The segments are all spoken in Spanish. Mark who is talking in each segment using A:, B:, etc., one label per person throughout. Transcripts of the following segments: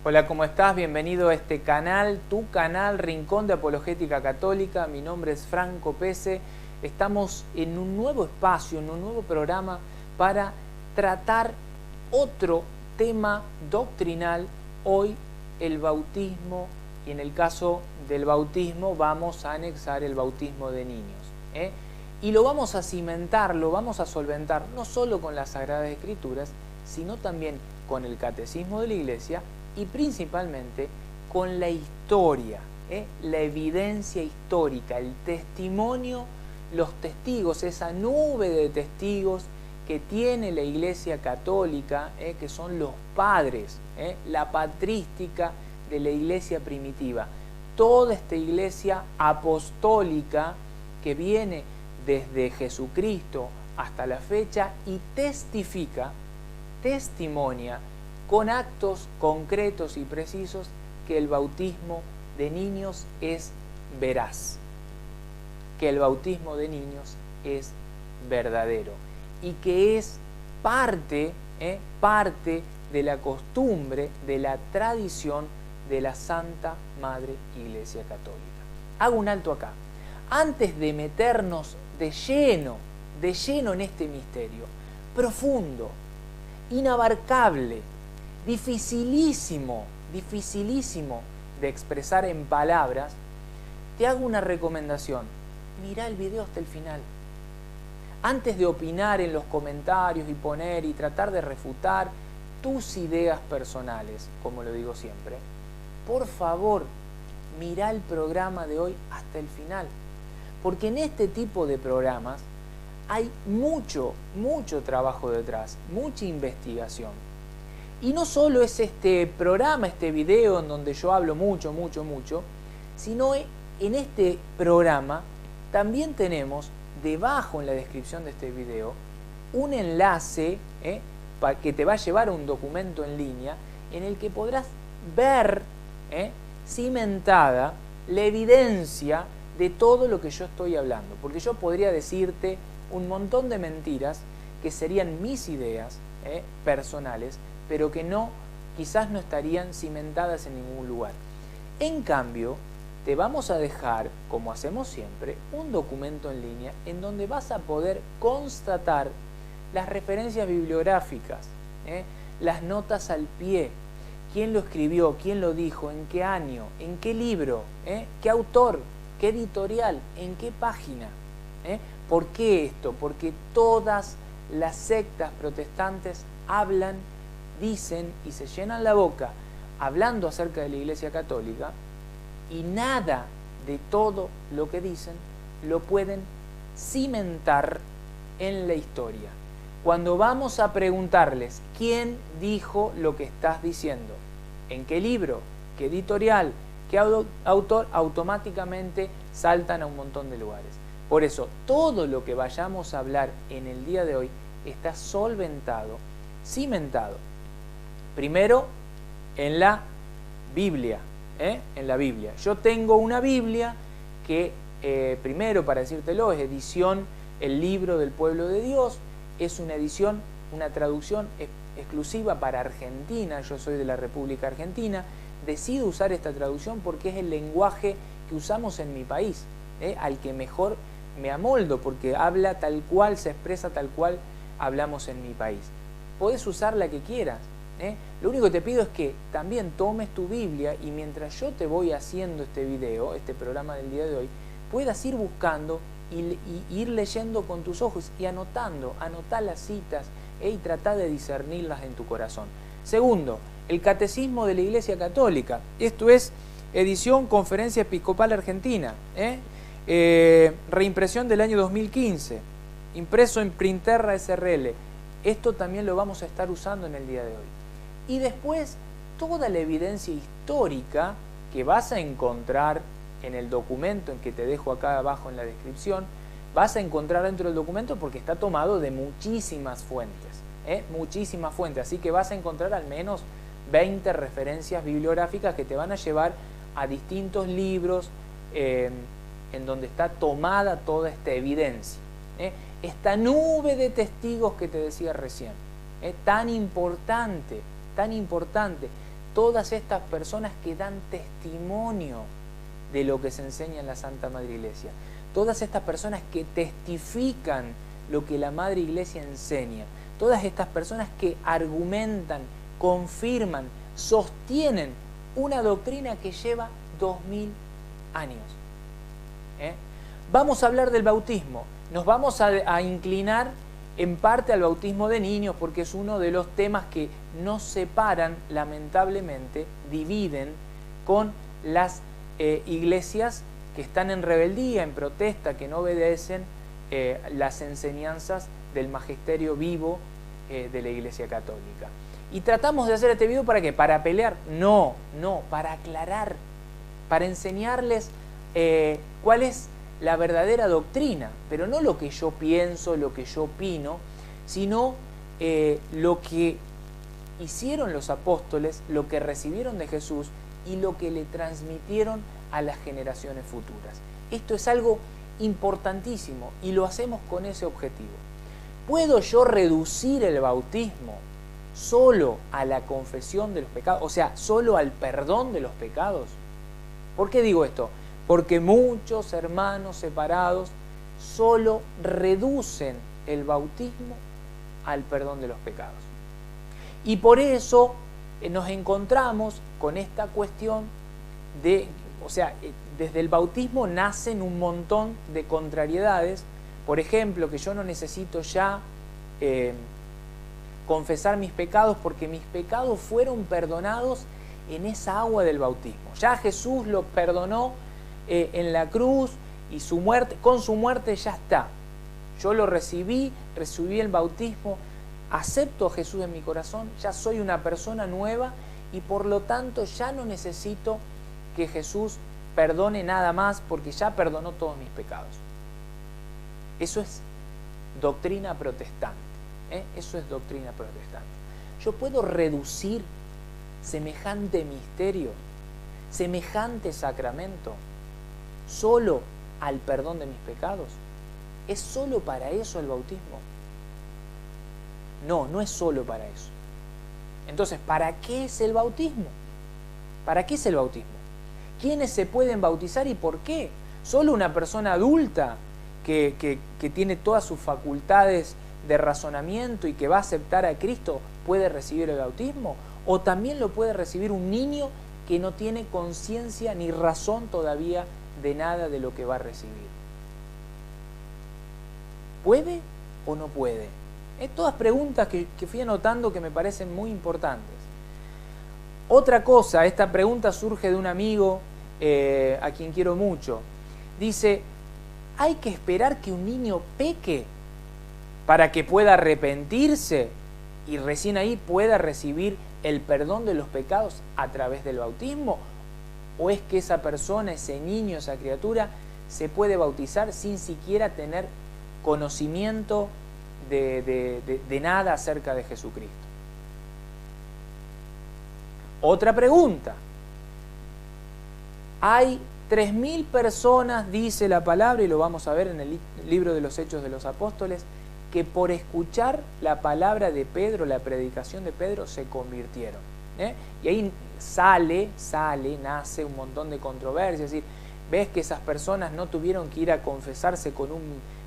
A: Hola, ¿cómo estás? Bienvenido a este canal, tu canal Rincón de Apologética Católica. Mi nombre es Franco Pese. Estamos en un nuevo espacio, en un nuevo programa para tratar otro tema doctrinal. Hoy el bautismo, y en el caso del bautismo vamos a anexar el bautismo de niños. Y lo vamos a cimentar, lo vamos a solventar no solo con las Sagradas Escrituras, sino también con el Catecismo de la Iglesia y principalmente con la historia, la evidencia histórica, el testimonio, los testigos, esa nube de testigos que tiene la Iglesia Católica, que son los padres, la patrística de la Iglesia primitiva. Toda esta Iglesia apostólica que viene desde Jesucristo hasta la fecha y testifica, testimonia con actos concretos y precisos que el bautismo de niños es veraz, que el bautismo de niños es verdadero y que es parte de la costumbre, de la tradición de la Santa Madre Iglesia Católica. Hago un alto acá. Antes de meternos de lleno en este misterio, profundo, inabarcable, dificilísimo de expresar en palabras, te hago una recomendación. Mirá el video hasta el final. Antes de opinar en los comentarios y poner y tratar de refutar tus ideas personales, como lo digo siempre, por favor, mirá el programa de hoy hasta el final. Porque en este tipo de programas hay mucho trabajo detrás, mucha investigación. Y no solo es este programa, este video en donde yo hablo mucho, sino en este programa también tenemos debajo en la descripción de este video un enlace que te va a llevar a un documento en línea en el que podrás ver cimentada la evidencia de todo lo que yo estoy hablando. Porque yo podría decirte un montón de mentiras que serían mis ideas personales, pero que quizás no estarían cimentadas en ningún lugar. En cambio, te vamos a dejar, como hacemos siempre, un documento en línea en donde vas a poder constatar las referencias bibliográficas, las notas al pie, quién lo escribió, quién lo dijo, en qué año, en qué libro, qué autor, qué editorial, en qué página. ¿Por qué esto? Porque todas las sectas protestantes hablan, dicen y se llenan la boca hablando acerca de la Iglesia Católica y nada de todo lo que dicen lo pueden cimentar en la historia. Cuando vamos a preguntarles quién dijo lo que estás diciendo, en qué libro, qué editorial, qué autor, automáticamente saltan a un montón de lugares. Por eso, todo lo que vayamos a hablar en el día de hoy está solventado, cimentado. Primero, en la Biblia. En la Biblia. Yo tengo una Biblia que, primero, para decírtelo, es edición El Libro del Pueblo de Dios. Es una edición, una traducción exclusiva para Argentina. Yo soy de la República Argentina. Decido usar esta traducción porque es el lenguaje que usamos en mi país, al que mejor me amoldo, porque habla tal cual, se expresa tal cual hablamos en mi país. Podés usar la que quieras. Lo único que te pido es que también tomes tu Biblia y mientras yo te voy haciendo este video, este programa del día de hoy, puedas ir buscando y ir leyendo con tus ojos y anotá las citas y trata de discernirlas en tu corazón. Segundo, el Catecismo de la Iglesia Católica. Esto es edición Conferencia Episcopal Argentina, reimpresión del año 2015, impreso en Printerra SRL. Esto también lo vamos a estar usando en el día de hoy. Y después, toda la evidencia histórica que vas a encontrar en el documento en que te dejo acá abajo en la descripción, vas a encontrar dentro del documento porque está tomado de muchísimas fuentes, muchísimas fuentes. Así que vas a encontrar al menos 20 referencias bibliográficas que te van a llevar a distintos libros en donde está tomada toda esta evidencia. Esta nube de testigos que te decía recién, tan importante, todas estas personas que dan testimonio de lo que se enseña en la Santa Madre Iglesia. Todas estas personas que testifican lo que la Madre Iglesia enseña. Todas estas personas que argumentan, confirman, sostienen una doctrina que lleva 2000 años. Vamos a hablar del bautismo. Nos vamos a inclinar en parte al bautismo de niños porque es uno de los temas que nos separan, lamentablemente, dividen con las iglesias que están en rebeldía, en protesta, que no obedecen las enseñanzas del magisterio vivo de la Iglesia Católica. Y tratamos de hacer este video ¿para qué? ¿Para pelear? No, para aclarar, para enseñarles cuál es la verdadera doctrina, pero no lo que yo pienso, lo que yo opino, sino lo que hicieron los apóstoles, lo que recibieron de Jesús y lo que le transmitieron a las generaciones futuras. Esto es algo importantísimo y lo hacemos con ese objetivo. ¿Puedo yo reducir el bautismo solo a la confesión de los pecados? O sea, solo al perdón de los pecados. ¿Por qué digo esto? Porque muchos hermanos separados solo reducen el bautismo al perdón de los pecados. Y por eso nos encontramos con esta cuestión de, o sea, desde el bautismo nacen un montón de contrariedades. Por ejemplo, que yo no necesito ya confesar mis pecados porque mis pecados fueron perdonados en esa agua del bautismo. Ya Jesús lo perdonó en la cruz y su muerte, con su muerte ya está. Yo lo recibí el bautismo, acepto a Jesús en mi corazón, ya soy una persona nueva y por lo tanto ya no necesito que Jesús perdone nada más porque ya perdonó todos mis pecados. Eso es doctrina protestante. Eso es doctrina protestante. Yo puedo reducir semejante misterio, semejante sacramento, solo al perdón de mis pecados. ¿Es solo para eso el bautismo? No, no es solo para eso. Entonces, ¿para qué es el bautismo? ¿Para qué es el bautismo? ¿Quiénes se pueden bautizar y por qué? ¿Solo una persona adulta que tiene todas sus facultades de razonamiento y que va a aceptar a Cristo puede recibir el bautismo? ¿O también lo puede recibir un niño que no tiene conciencia ni razón todavía de nada de lo que va a recibir? ¿Puede o no puede? Todas preguntas que fui anotando que me parecen muy importantes. Otra cosa, esta pregunta surge de un amigo a quien quiero mucho. Dice, ¿hay que esperar que un niño peque para que pueda arrepentirse y recién ahí pueda recibir el perdón de los pecados a través del bautismo? ¿O es que esa persona, ese niño, esa criatura se puede bautizar sin siquiera tener conocimiento de nada acerca de Jesucristo? Otra pregunta. Hay 3000 personas, dice la palabra, y lo vamos a ver en el libro de los Hechos de los Apóstoles, que por escuchar la palabra de Pedro, la predicación de Pedro, se convirtieron. Y ahí nace un montón de controversia. Es decir, ves que esas personas no tuvieron que ir a confesarse con un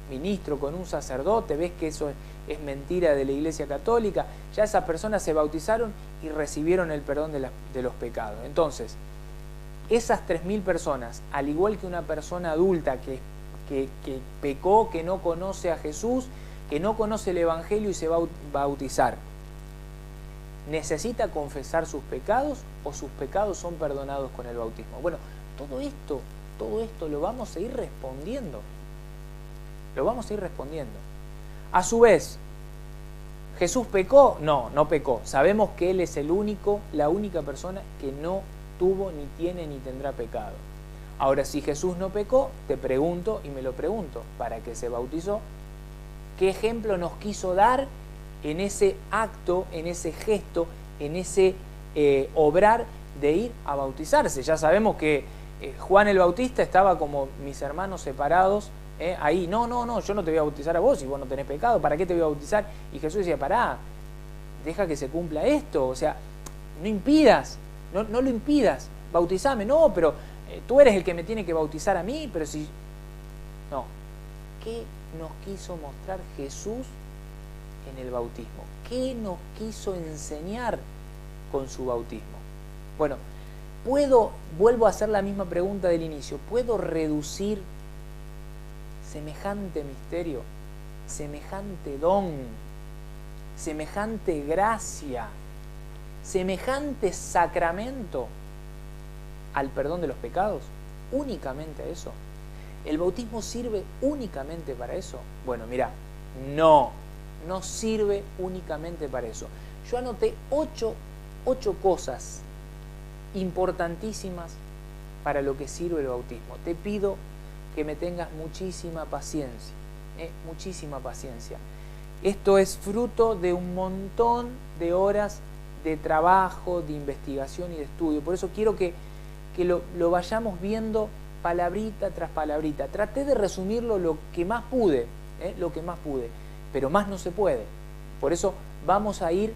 A: ministro, con un sacerdote, ves que eso es mentira de la Iglesia Católica. Ya esas personas se bautizaron y recibieron el perdón de los pecados. Entonces, esas 3000 personas, al igual que una persona adulta que pecó, que no conoce a Jesús, que no conoce el Evangelio y se va a bautizar, ¿necesita confesar sus pecados o sus pecados son perdonados con el bautismo? Bueno, todo esto lo vamos a ir respondiendo. Lo vamos a ir respondiendo. A su vez, ¿Jesús pecó? No, no pecó. Sabemos que Él es la única persona que no tuvo, ni tiene, ni tendrá pecado. Ahora, si Jesús no pecó, te pregunto, y me lo pregunto, ¿para qué se bautizó? ¿Qué ejemplo nos quiso dar en ese acto, en ese gesto, en ese obrar de ir a bautizarse? Ya sabemos que Juan el Bautista estaba como mis hermanos separados, ahí, no, yo no te voy a bautizar a vos si vos no tenés pecado, ¿para qué te voy a bautizar? Y Jesús decía, pará, deja que se cumpla esto, o sea, no impidas no lo impidas, bautizame. No, pero tú eres el que me tiene que bautizar a mí, pero si... No. ¿Qué nos quiso mostrar Jesús en el bautismo? ¿Qué nos quiso enseñar con su bautismo? Bueno, vuelvo a hacer la misma pregunta del inicio, ¿puedo reducir semejante misterio, semejante don, semejante gracia, semejante sacramento al perdón de los pecados? ¿Únicamente a eso? ¿El bautismo sirve únicamente para eso? Bueno, mira, no sirve únicamente para eso. Yo anoté ocho cosas importantísimas para lo que sirve el bautismo. Te pido que me tengas muchísima paciencia, muchísima paciencia. Esto es fruto de un montón de horas de trabajo, de investigación y de estudio. Por eso quiero que lo vayamos viendo palabrita tras palabrita. Traté de resumirlo lo que más pude, pero más no se puede. Por eso vamos a ir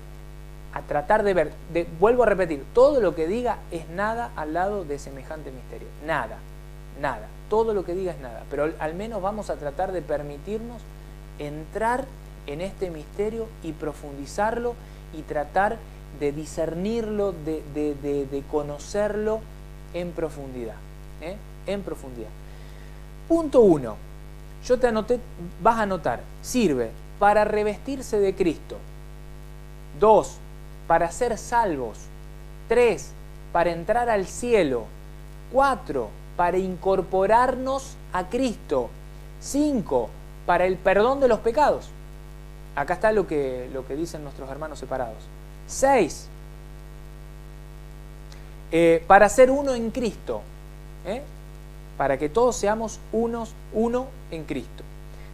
A: a tratar de ver, vuelvo a repetir, todo lo que diga es nada al lado de semejante misterio. Nada. Todo lo que diga es nada. Pero al menos vamos a tratar de permitirnos entrar en este misterio y profundizarlo y tratar de discernirlo, de conocerlo en profundidad. En profundidad. Punto 1. Yo te anoté, vas a anotar, sirve para revestirse de Cristo. 2. Para ser salvos. 3. Para entrar al cielo. 4. Para incorporarnos a Cristo. 5. Para el perdón de los pecados. Acá está lo que dicen nuestros hermanos separados. 6. Para ser uno en Cristo. Para que todos seamos uno en Cristo.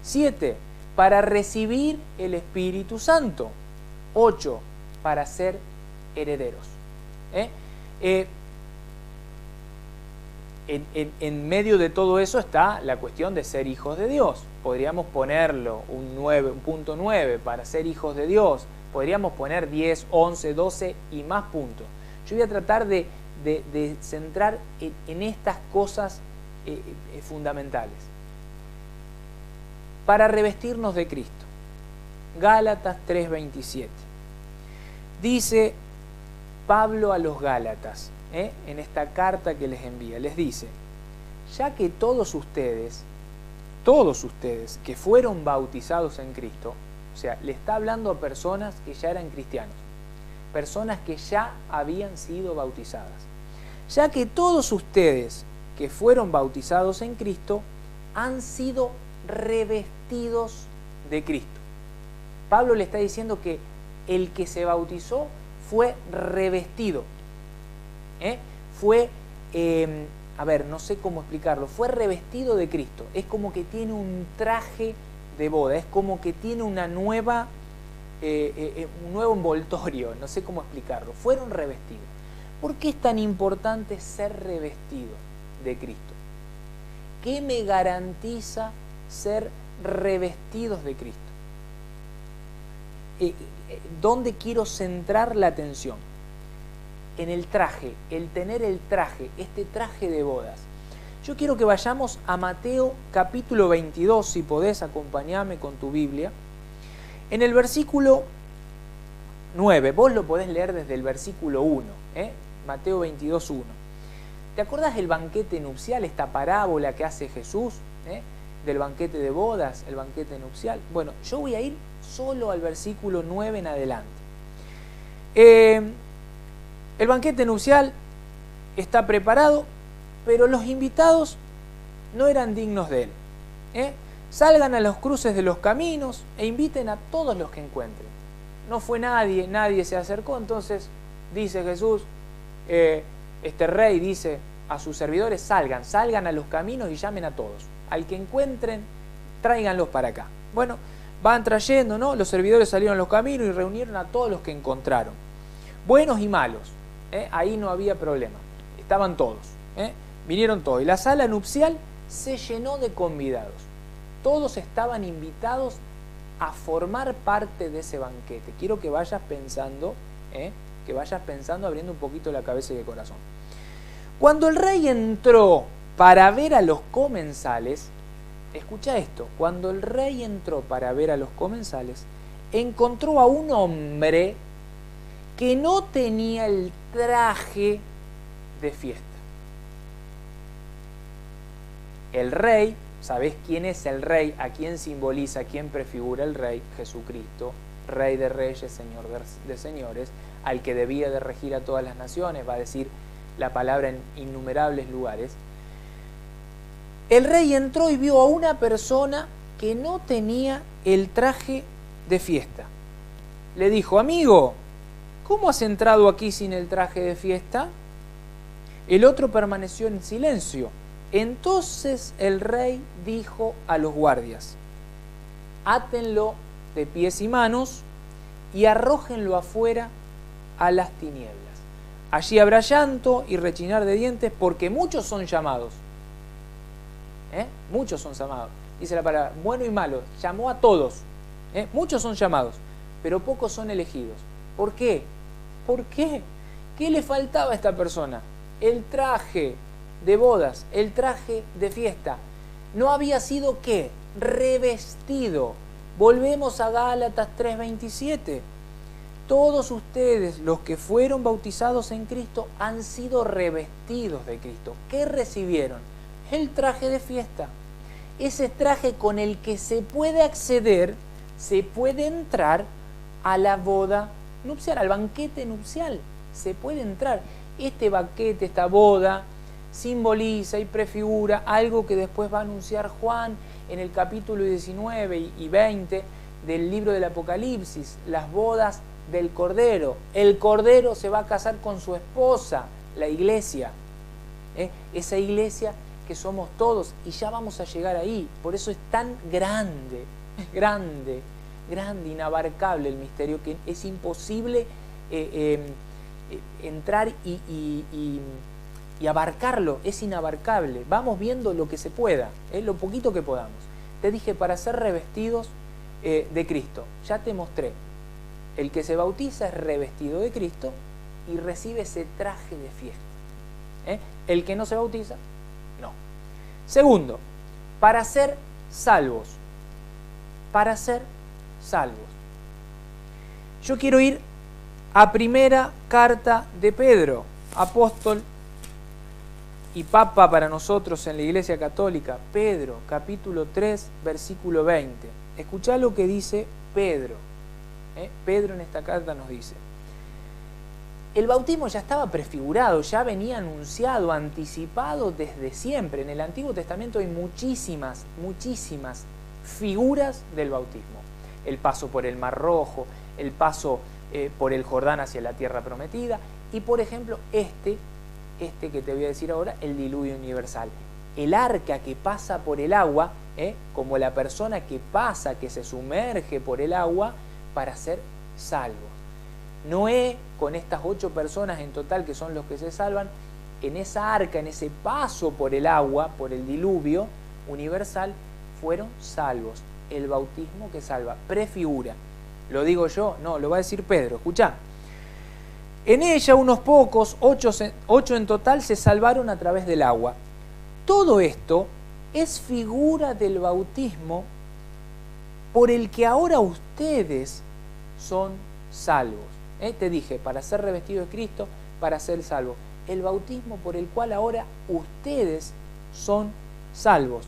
A: 7. Para recibir el Espíritu Santo. 8. Para ser herederos. En medio de todo eso está la cuestión de ser hijos de Dios. Podríamos ponerlo un punto 9 para ser hijos de Dios. Podríamos poner 10, 11, 12 y más puntos. Yo voy a tratar de centrar en estas cosas fundamentales. Para revestirnos de Cristo. Gálatas 3:27. Dice Pablo a los Gálatas, en esta carta que les envía, les dice: ya que todos ustedes que fueron bautizados en Cristo, o sea, le está hablando a personas que ya eran cristianos, personas que ya habían sido bautizadas, ya que todos ustedes que fueron bautizados en Cristo han sido revestidos de Cristo. Pablo le está diciendo que el que se bautizó fue revestido. Fue, no sé cómo explicarlo, fue revestido de Cristo. Es como que tiene un traje de boda, es como que tiene un nuevo envoltorio, no sé cómo explicarlo. Fueron revestidos. ¿Por qué es tan importante ser revestido de Cristo? ¿Qué me garantiza ser revestidos de Cristo? ¿Dónde quiero centrar la atención? En el traje, el tener el traje, este traje de bodas. Yo quiero que vayamos a Mateo capítulo 22, si podés acompañarme con tu Biblia. En el versículo 9, vos lo podés leer desde el versículo 1, Mateo 22, 1. ¿Te acordás del banquete nupcial, esta parábola que hace Jesús, del banquete de bodas, el banquete nupcial? Bueno, yo voy a ir solo al versículo 9 en adelante. El banquete nupcial está preparado, pero los invitados no eran dignos de él. Salgan a los cruces de los caminos e inviten a todos los que encuentren. No fue nadie se acercó, entonces dice Jesús, este rey dice a sus servidores: salgan a los caminos y llamen a todos. Al que encuentren, tráiganlos para acá. Bueno, van trayendo, ¿no? Los servidores salieron a los caminos y reunieron a todos los que encontraron. Buenos y malos. Ahí no había problema. Estaban todos. Vinieron todos. Y la sala nupcial se llenó de convidados. Todos estaban invitados a formar parte de ese banquete. Quiero que vayas pensando que vayas pensando, abriendo un poquito la cabeza y el corazón. Cuando el rey entró para ver a los comensales, escucha esto, cuando el rey entró para ver a los comensales, encontró a un hombre que no tenía el traje de fiesta. El rey, ¿sabés quién es el rey? ¿A quién simboliza? ¿A quién prefigura el rey? Jesucristo, Rey de reyes, Señor de señores, al que debía de regir a todas las naciones, va a decir la palabra en innumerables lugares. El rey entró y vio a una persona que no tenía el traje de fiesta. Le dijo: amigo, ¿cómo has entrado aquí sin el traje de fiesta? El otro permaneció en silencio. Entonces el rey dijo a los guardias: átenlo de pies y manos y arrójenlo afuera a las tinieblas. Allí habrá llanto y rechinar de dientes, porque muchos son llamados. Muchos son llamados. Dice la palabra, bueno y malo, llamó a todos. Muchos son llamados, pero pocos son elegidos. ¿Por qué? ¿Por qué? ¿Qué le faltaba a esta persona? El traje de bodas, el traje de fiesta. No había sido, ¿qué? Revestido. Volvemos a Gálatas 3:27. Todos ustedes, los que fueron bautizados en Cristo, han sido revestidos de Cristo. ¿Qué recibieron? El traje de fiesta. Ese traje con el que se puede acceder, se puede entrar a la boda nupcial, al banquete nupcial. Se puede entrar. Este banquete, esta boda, simboliza y prefigura algo que después va a anunciar Juan en el capítulo 19 y 20 del libro del Apocalipsis, las bodas del Cordero. El Cordero se va a casar con su esposa, la iglesia. Esa iglesia que somos todos, y ya vamos a llegar ahí. Por eso es tan grande, grande, grande, inabarcable el misterio, que es imposible entrar y abarcarlo, es inabarcable. Vamos viendo lo que se pueda, lo poquito que podamos. Te dije, para ser revestidos de Cristo, ya te mostré. El que se bautiza es revestido de Cristo y recibe ese traje de fiesta. El que no se bautiza, no. Segundo, para ser salvos. Para ser salvos. Yo quiero ir a primera carta de Pedro, apóstol y papa para nosotros en la Iglesia Católica. Pedro, capítulo 3, versículo 20. Escuchá lo que dice Pedro. Pedro en esta carta nos dice: el bautismo ya estaba prefigurado, ya venía anunciado, anticipado desde siempre. En el Antiguo Testamento hay muchísimas, muchísimas figuras del bautismo. El paso por el Mar Rojo, el paso por el Jordán hacia la tierra prometida, y por ejemplo este que te voy a decir ahora, el diluvio universal. El arca que pasa por el agua, como la persona que pasa, que se sumerge por el agua para ser salvos. Noé, con estas 8 personas en total que son los que se salvan, en esa arca, en ese paso por el agua, por el diluvio universal, fueron salvos. El bautismo que salva, prefigura. ¿Lo digo yo? No, lo va a decir Pedro. Escuchá. En ella unos pocos, 8 en total, se salvaron a través del agua. Todo esto es figura del bautismo por el que ahora ustedes son salvos. Te dije, para ser revestido de Cristo, para ser salvos. El bautismo por el cual ahora ustedes son salvos.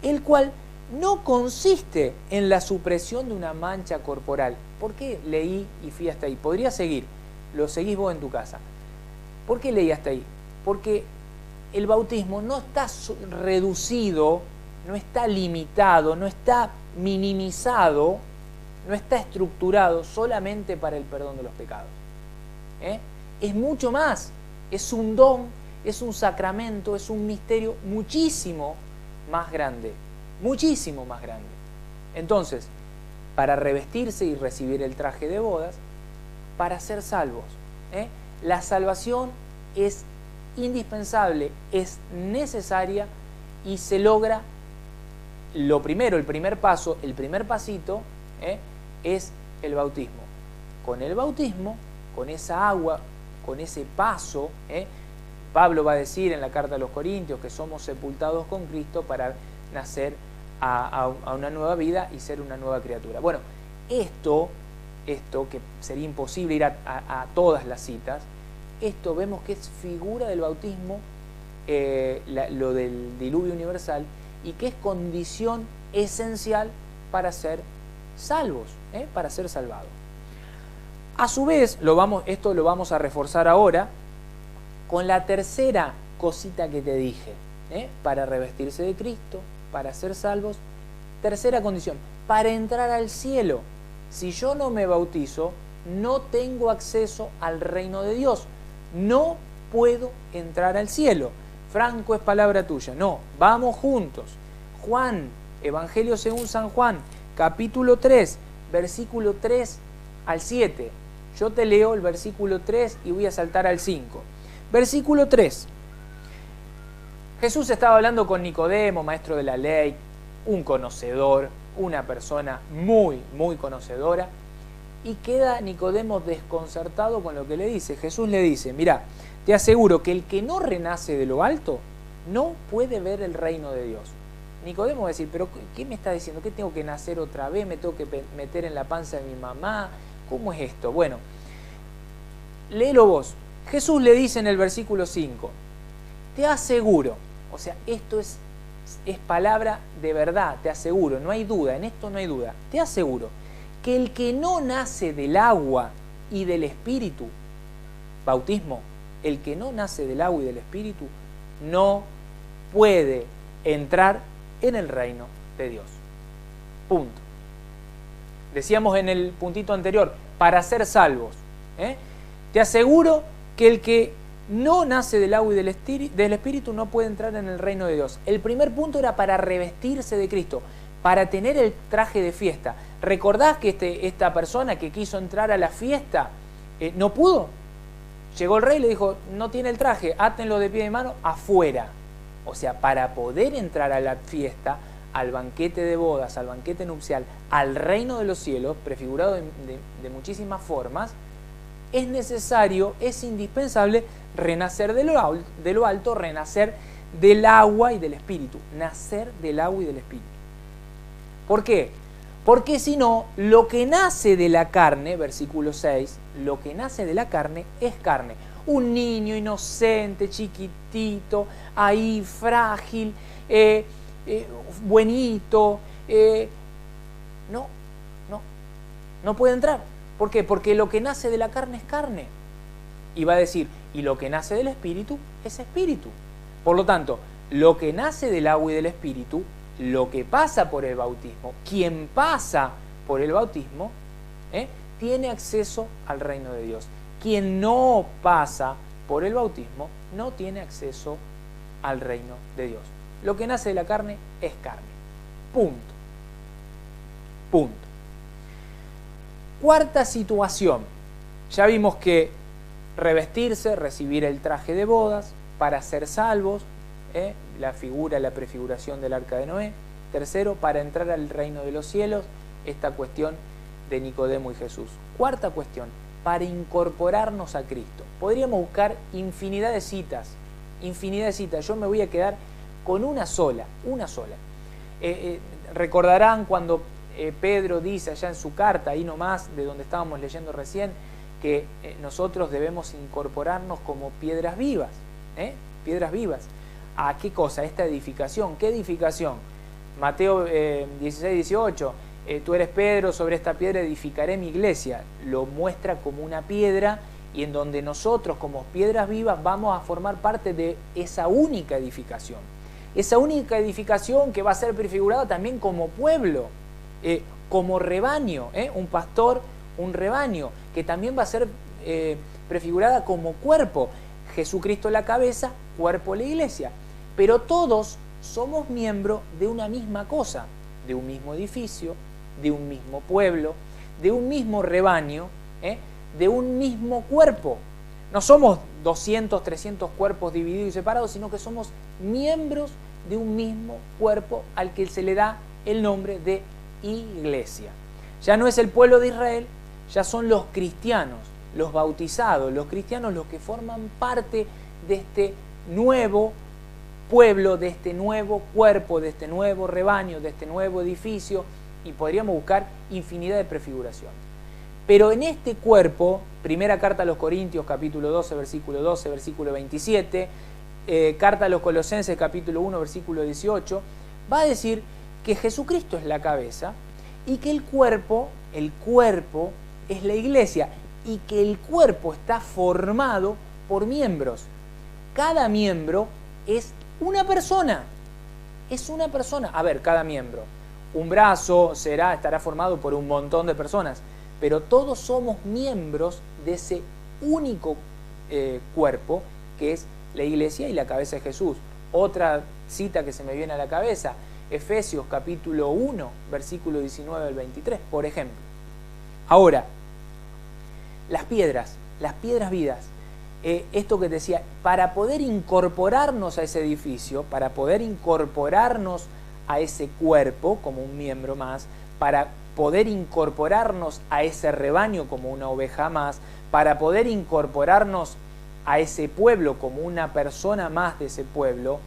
A: El cual no consiste en la supresión de una mancha corporal. ¿Por qué leí y fui hasta ahí? Podría seguir. Lo seguís vos en tu casa. ¿Por qué leí hasta ahí? Porque el bautismo no está reducido, no está limitado, no está minimizado, no está estructurado solamente para el perdón de los pecados. Es mucho más, es un don, es un sacramento, es un misterio muchísimo más grande, muchísimo más grande. Entonces, para revestirse y recibir el traje de bodas, para ser salvos, la salvación es indispensable, es necesaria y se logra lo primero, el primer paso, el primer pasito, es el bautismo. Con el bautismo con esa agua, con ese paso, Pablo va a decir en la carta a los Corintios que somos sepultados con Cristo para nacer a una nueva vida y ser una nueva criatura. Bueno, esto que sería imposible ir a todas las citas, esto vemos que es figura del bautismo, lo del diluvio universal, y que es condición esencial para ser salvos, para ser salvados. A su vez, esto lo vamos a reforzar ahora con la tercera cosita que te dije, para revestirse de Cristo, para ser salvos. Tercera condición, para entrar al cielo. Si yo no me bautizo, no tengo acceso al reino de Dios. No puedo entrar al cielo. Franco, es palabra tuya. No, vamos juntos. Juan, Evangelio según San Juan, capítulo 3, versículo 3 al 7. Yo te leo el versículo 3 y voy a saltar al 5. Versículo 3. Jesús estaba hablando con Nicodemo, maestro de la ley, un conocedor, una persona muy, muy conocedora, y queda Nicodemo desconcertado con lo que le dice. Jesús le dice, mira, te aseguro que el que no renace de lo alto no puede ver el reino de Dios. Nicodemo va a decir, pero ¿qué me está diciendo? ¿Qué tengo que nacer otra vez? ¿Me tengo que meter en la panza de mi mamá? ¿Cómo es esto? Bueno, léelo vos. Jesús le dice en el versículo 5, te aseguro, o sea, esto es palabra de verdad, te aseguro, no hay duda, en esto no hay duda, te aseguro que el que no nace del agua y del Espíritu, bautismo, el que no nace del agua y del Espíritu, no puede entrar en el reino de Dios. Punto. Decíamos en el puntito anterior, para ser salvos, te aseguro que el que no nace del agua y del Espíritu no puede entrar en el reino de Dios. El primer punto era para revestirse de Cristo, para tener el traje de fiesta. ¿Recordás que esta persona que quiso entrar a la fiesta no pudo? Llegó el rey y le dijo, no tiene el traje, átenlo de pie y mano afuera. O sea, para poder entrar a la fiesta, al banquete de bodas, al banquete nupcial, al reino de los cielos, prefigurado de muchísimas formas, es necesario, es indispensable renacer de lo alto, renacer del agua y del Espíritu. Nacer del agua y del Espíritu. ¿Por qué? Porque si no, lo que nace de la carne, versículo 6, lo que nace de la carne es carne. Un niño inocente, chiquitito, ahí frágil, buenito, no puede entrar. ¿Por qué? Porque lo que nace de la carne es carne. Y va a decir, y lo que nace del Espíritu es Espíritu. Por lo tanto, lo que nace del agua y del Espíritu, lo que pasa por el bautismo, quien pasa por el bautismo, tiene acceso al reino de Dios. Quien no pasa por el bautismo, no tiene acceso al reino de Dios. Lo que nace de la carne es carne. Punto. Punto. Cuarta situación. Ya vimos que revestirse, recibir el traje de bodas para ser salvos, la prefiguración del arca de Noé. Tercero, para entrar al reino de los cielos, esta cuestión de Nicodemo y Jesús. Cuarta cuestión, para incorporarnos a Cristo. Podríamos buscar infinidad de citas. Yo me voy a quedar con una sola. Recordarán cuando Pedro dice allá en su carta, ahí nomás de donde estábamos leyendo recién, que nosotros debemos incorporarnos como piedras vivas. Piedras vivas. ¿A qué cosa? Esta edificación. ¿Qué edificación? Mateo 16, 18. Tú eres Pedro, sobre esta piedra edificaré mi iglesia. Lo muestra como una piedra y en donde nosotros como piedras vivas vamos a formar parte de esa única edificación. Esa única edificación que va a ser prefigurada también como pueblo, como rebaño, un pastor, un rebaño, que también va a ser prefigurada como cuerpo. Jesucristo la cabeza, cuerpo la iglesia. Pero todos somos miembros de una misma cosa, de un mismo edificio, de un mismo pueblo, de un mismo rebaño, de un mismo cuerpo. No somos 200, 300 cuerpos divididos y separados, sino que somos miembros de un mismo cuerpo al que se le da el nombre de iglesia. Ya no es el pueblo de Israel, ya son los cristianos, los bautizados, los cristianos, los que forman parte de este nuevo pueblo, de este nuevo cuerpo, de este nuevo rebaño, de este nuevo edificio, y podríamos buscar infinidad de prefiguraciones. Pero en este cuerpo, primera carta a los Corintios, capítulo 12, versículo 27, carta a los Colosenses, capítulo 1, versículo 18, va a decir que Jesucristo es la cabeza y que el cuerpo es la iglesia y que el cuerpo está formado por miembros. Cada miembro es una persona. Es una persona. A ver, cada miembro. Un brazo estará formado por un montón de personas, pero todos somos miembros de ese único cuerpo que es la iglesia y la cabeza de Jesús. Otra cita que se me viene a la cabeza, Efesios capítulo 1, versículo 19 al 23, por ejemplo. Ahora, las piedras vivas, esto que te decía, para poder incorporarnos a ese edificio, para poder incorporarnos a ese cuerpo como un miembro más, para poder incorporarnos a ese rebaño como una oveja más, para poder incorporarnos a ese pueblo como una persona más de ese pueblo,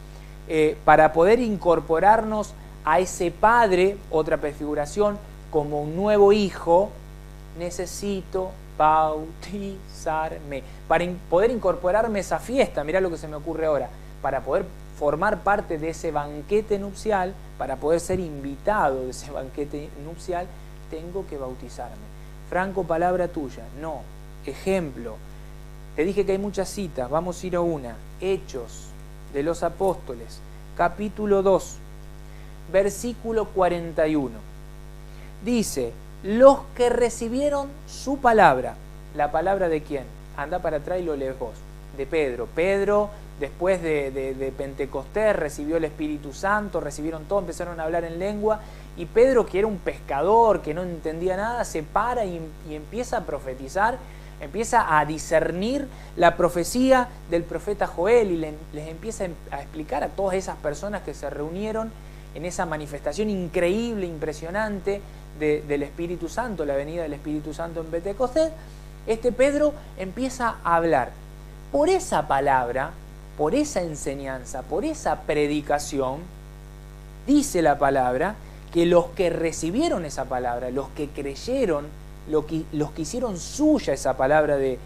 A: para poder incorporarnos a ese padre, otra prefiguración, como un nuevo hijo, necesito bautizarme. Para poder incorporarme a esa fiesta, mirá lo que se me ocurre ahora, para poder formar parte de ese banquete nupcial, para poder ser invitado de ese banquete nupcial, tengo que bautizarme. Franco, palabra tuya. No, ejemplo. Te dije que hay muchas citas, vamos a ir a una. Hechos de los Apóstoles, capítulo 2, versículo 41. Dice, los que recibieron su palabra. ¿La palabra de quién? Anda para atrás y lo lees vos. De Pedro. Pedro, después de Pentecostés, recibió el Espíritu Santo, recibieron todo, empezaron a hablar en lengua, y Pedro, que era un pescador, que no entendía nada, se para y empieza a profetizar, empieza a discernir la profecía del profeta Joel y les empieza a explicar a todas esas personas que se reunieron en esa manifestación increíble, impresionante del Espíritu Santo, la venida del Espíritu Santo en Pentecostés. Este Pedro empieza a hablar. Por esa palabra, por esa enseñanza, por esa predicación, dice la palabra que los que recibieron esa palabra, los que creyeron, los que hicieron suya esa palabra de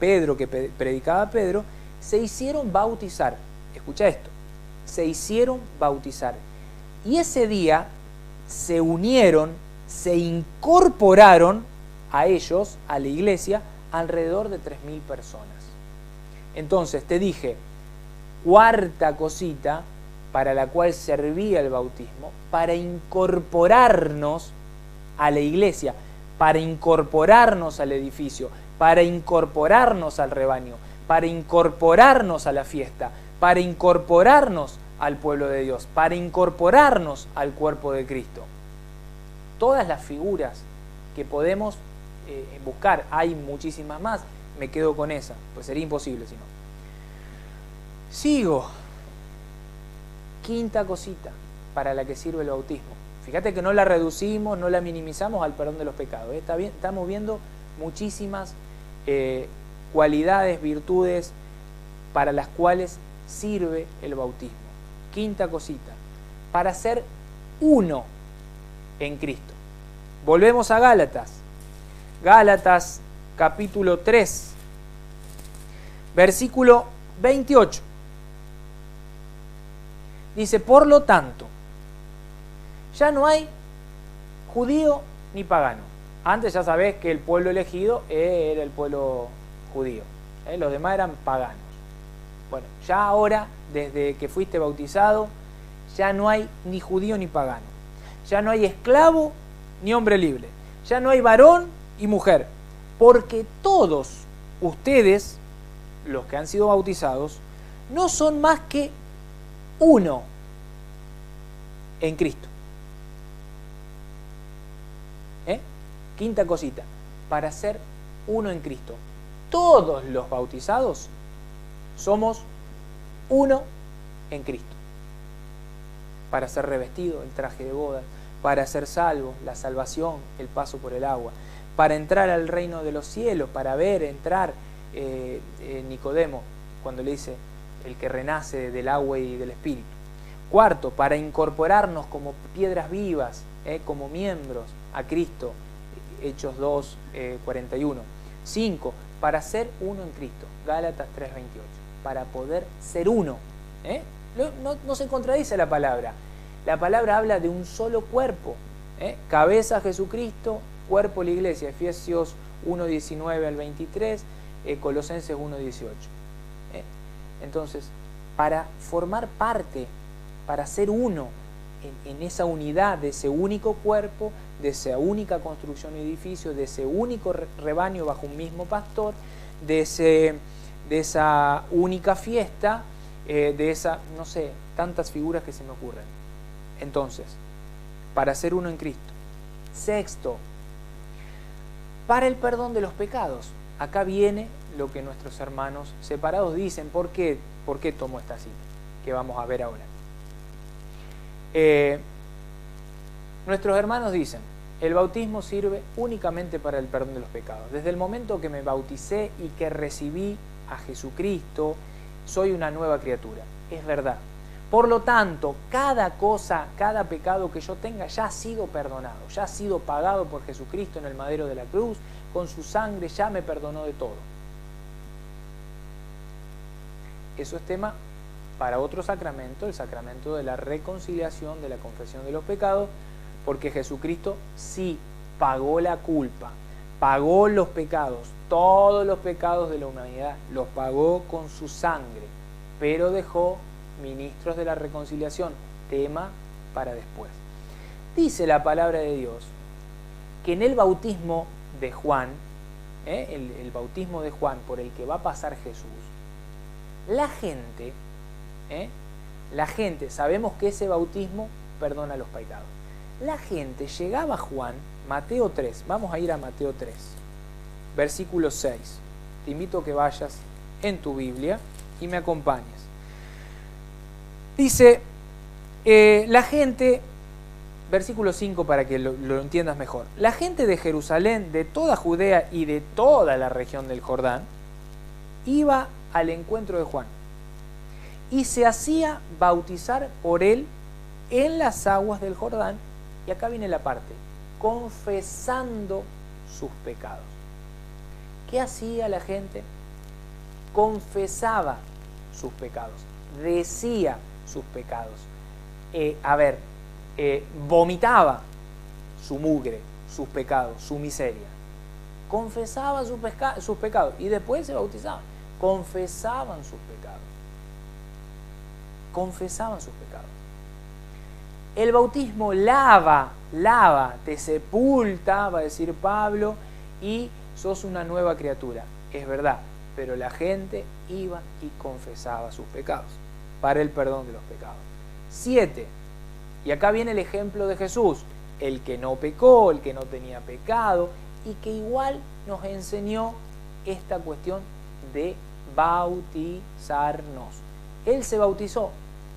A: Pedro, que predicaba Pedro, se hicieron bautizar. Escucha esto, se hicieron bautizar. Y ese día se unieron, se incorporaron a ellos, a la iglesia, alrededor de 3.000 personas. Entonces te dije, cuarta cosita para la cual servía el bautismo, para incorporarnos a la iglesia, para incorporarnos al edificio, para incorporarnos al rebaño, para incorporarnos a la fiesta, para incorporarnos al pueblo de Dios, para incorporarnos al cuerpo de Cristo. Todas las figuras que podemos buscar, hay muchísimas más, me quedo con esa, pues sería imposible si no. Sigo. Quinta cosita para la que sirve el bautismo. Fíjate que no la reducimos, no la minimizamos al perdón de los pecados. Está bien, estamos viendo muchísimas cualidades, virtudes para las cuales sirve el bautismo. Quinta cosita, para ser uno en Cristo. Volvemos a Gálatas. Gálatas capítulo 3, versículo 28. Dice, por lo tanto, ya no hay judío ni pagano. Antes ya sabés que el pueblo elegido era el pueblo judío. Los demás eran paganos. Bueno, ya ahora, desde que fuiste bautizado, ya no hay ni judío ni pagano. Ya no hay esclavo ni hombre libre. Ya no hay varón y mujer. Porque todos ustedes, los que han sido bautizados, no son más que uno en Cristo. Quinta cosita, para ser uno en Cristo. Todos los bautizados somos uno en Cristo. Para ser revestido, el traje de bodas, para ser salvo, la salvación, el paso por el agua, para entrar al reino de los cielos, para ver, entrar, Nicodemo, cuando le dice el que renace del agua y del espíritu. Cuarto, para incorporarnos como piedras vivas, como miembros a Cristo, Hechos 2, 41. 5, para ser uno en Cristo, Gálatas 3, 28, para poder ser uno. No se contradice la palabra. La palabra habla de un solo cuerpo, cabeza Jesucristo, cuerpo la iglesia, Efesios 1, 19 al 23, Colosenses 1, 18. Entonces, para formar parte, para ser uno en esa unidad de ese único cuerpo, de esa única construcción y edificio, de ese único rebaño bajo un mismo pastor, de esa única fiesta, de esa, no sé, tantas figuras que se me ocurren. Entonces, para ser uno en Cristo. Sexto, para el perdón de los pecados. Acá viene lo que nuestros hermanos separados dicen. ¿Por qué tomo esta cita? Que vamos a ver ahora. Nuestros hermanos dicen, el bautismo sirve únicamente para el perdón de los pecados. Desde el momento que me bauticé y que recibí a Jesucristo, soy una nueva criatura. Es verdad. Por lo tanto, cada cosa, cada pecado que yo tenga ya ha sido perdonado, ya ha sido pagado por Jesucristo en el madero de la cruz, con su sangre ya me perdonó de todo. Eso es tema para otro sacramento, el sacramento de la reconciliación, de la confesión de los pecados, porque Jesucristo sí pagó la culpa, pagó los pecados, todos los pecados de la humanidad, los pagó con su sangre, pero dejó ministros de la reconciliación, tema para después. Dice la palabra de Dios que en el bautismo de Juan, el bautismo de Juan por el que va a pasar Jesús, la gente, sabemos que ese bautismo perdona los pecados. La gente llegaba a Juan, Mateo 3, vamos a ir a Mateo 3, versículo 6. Te invito a que vayas en tu Biblia y me acompañes. Dice, la gente, versículo 5 para que lo entiendas mejor. La gente de Jerusalén, de toda Judea y de toda la región del Jordán, iba al encuentro de Juan y se hacía bautizar por él en las aguas del Jordán. Y acá viene la parte, confesando sus pecados. ¿Qué hacía la gente? Confesaba sus pecados, decía sus pecados. Vomitaba su mugre, sus pecados, su miseria. Confesaba sus pecados y después se bautizaban. Confesaban sus pecados. Confesaban sus pecados. El bautismo lava, te sepulta, va a decir Pablo, y sos una nueva criatura. Es verdad, pero la gente iba y confesaba sus pecados para el perdón de los pecados. 7. Y acá viene el ejemplo de Jesús, el que no pecó, el que no tenía pecado, y que igual nos enseñó esta cuestión de bautizarnos. Él se bautizó